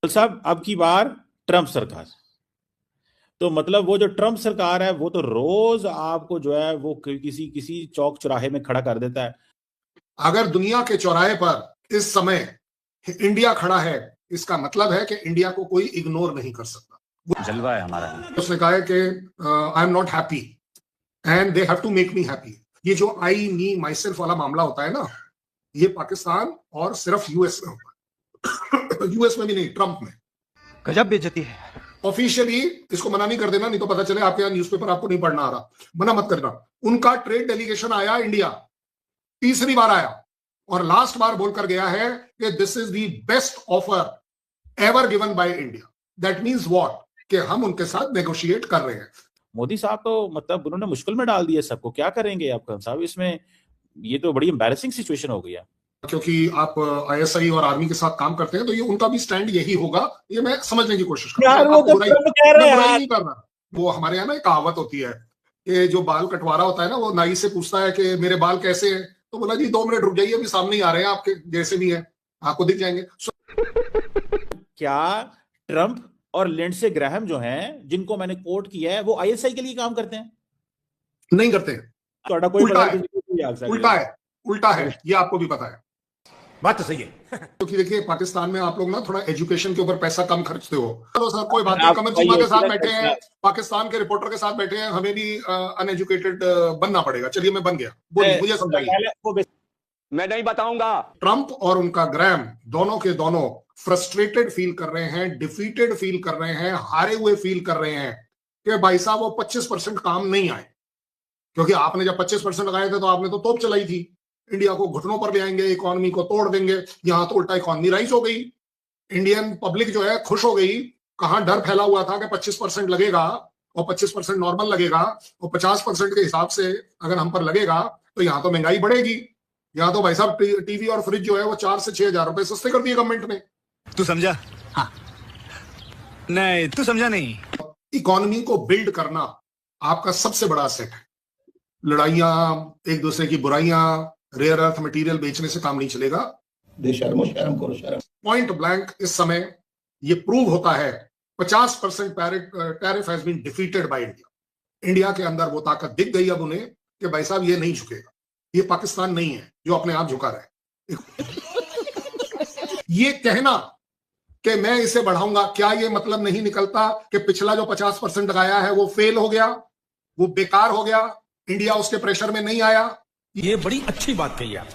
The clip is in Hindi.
साहब अब की बार ट्रंप सरकार, तो मतलब वो जो ट्रंप सरकार है वो तो रोज आपको जो है वो किसी किसी चौक चौराहे में खड़ा कर देता है। अगर दुनिया के चौराहे पर इस समय इंडिया खड़ा है, इसका मतलब है कि इंडिया को कोई इग्नोर नहीं कर सकता। जलवा है हमारा। उसने कहा है कि I am not happy and they have to make me happy. ये जो आई मी माई सेल्फ वाला मामला होता है ना, ये पाकिस्तान और सिर्फ यूएस में होता है। यूएस में भी नहीं, ट्रंप में। गजब बेइज्जती है। ऑफिशियली इसको मना नहीं कर देना, नहीं तो पता चले आपके यहाँ न्यूज़पेपर आपको नहीं पढ़ना आ रहा। मना मत करना। उनका ट्रेड डेलीगेशन आया इंडिया, तीसरी बार आया, और लास्ट बार बोलकर गया है कि this is the best offer ever given by India. That means what, कि हम उनके साथ नेगोशिएट कर रहे हैं। मोदी साहब तो मतलब उन्होंने मुश्किल में डाल दिया सबको, क्या करेंगे आप साहब इसमें? ये तो बड़ी एम्बैरेसिंग सिचुएशन हो गया। क्योंकि आप आईएसआई और आर्मी के साथ काम करते हैं, तो ये उनका भी स्टैंड यही होगा। ये मैं समझने की कोशिश कर रहा हूं। बुराई नहीं करना। वो हमारे यहाँ ना एक कहावत होती है कि जो बाल कटवा रहा होता है ना, वो नाई से पूछता है कि मेरे बाल कैसे हैं, तो बोला जी 2 मिनट रुक जाइए, अभी सामने ही आ रहे हैं, आपके जैसे भी है, आपको दिख जाएंगे। क्या ट्रंप और लिंडसे ग्राहम जो हैं, जिनको मैंने कोट किया है, वो आईएसआई के लिए काम करते हैं? नहीं करते। कोई उल्टा है, उल्टा है, उल्टा है, ये आपको भी पता है। बात तो सही है। क्योंकि देखिए पाकिस्तान में आप लोग ना थोड़ा एजुकेशन के ऊपर पैसा कम खर्चते हो। चलो सर कोई बात नहीं, कमर चीमा के साथ बैठे हैं, पाकिस्तान के रिपोर्टर के साथ बैठे हैं, हमें भी अनएजुकेटेड बनना पड़ेगा। चलिए मैं बन गया, बोलिए मुझे समझाइए। मैं नहीं बताऊंगा। ट्रंप और उनका ग्राहम दोनों के दोनों फ्रस्ट्रेटेड फील कर रहे हैं, डिफीटेड फील कर रहे हैं, हारे हुए फील कर रहे हैं कि भाई साहब वो 25% काम नहीं आए। क्योंकि आपने जब 25% लगाए थे तो आपने तो तोप चलाई थी, इंडिया को घुटनों पर ले आएंगे, इकोनॉमी को तोड़ देंगे। यहां तो उल्टा इकोनॉमी राइज हो गई, इंडियन पब्लिक जो है खुश हो गई। कहां डर फैला हुआ था कि 25% लगेगा और 25% नॉर्मल लगेगा, और 50% के हिसाब से अगर हम पर लगेगा तो यहां तो महंगाई बढ़ेगी। यहां तो भाई साहब टीवी और फ्रिज जो है वो 4 से 6 हजार रुपए सस्ते कर दिए गवर्नमेंट ने। तू समझा? हाँ। नहीं तू समझा नहीं। इकोनॉमी को बिल्ड करना आपका सबसे बड़ा असेट है। लड़ाइयां, एक दूसरे की बुराइयां, रेयर अर्थ मटेरियल बेचने से काम नहीं चलेगा। शर्म करो शर्म। पॉइंट ब्लैंक इस समय ये प्रूव होता है 50% tariff has been defeated by India. India के अंदर वो ताकत दिख गई अब उन्हें कि भाई साहब ये नहीं झुकेगा। ये पाकिस्तान नहीं है जो अपने आप झुका रहा है। ये कहना कि मैं इसे बढ़ाऊंगा, क्या ये मतलब नहीं निकलता कि पिछला जो 50% लगाया है वो फेल हो गया, वो बेकार हो गया, इंडिया उसके प्रेशर में नहीं आया? ये बड़ी अच्छी बात कही आप।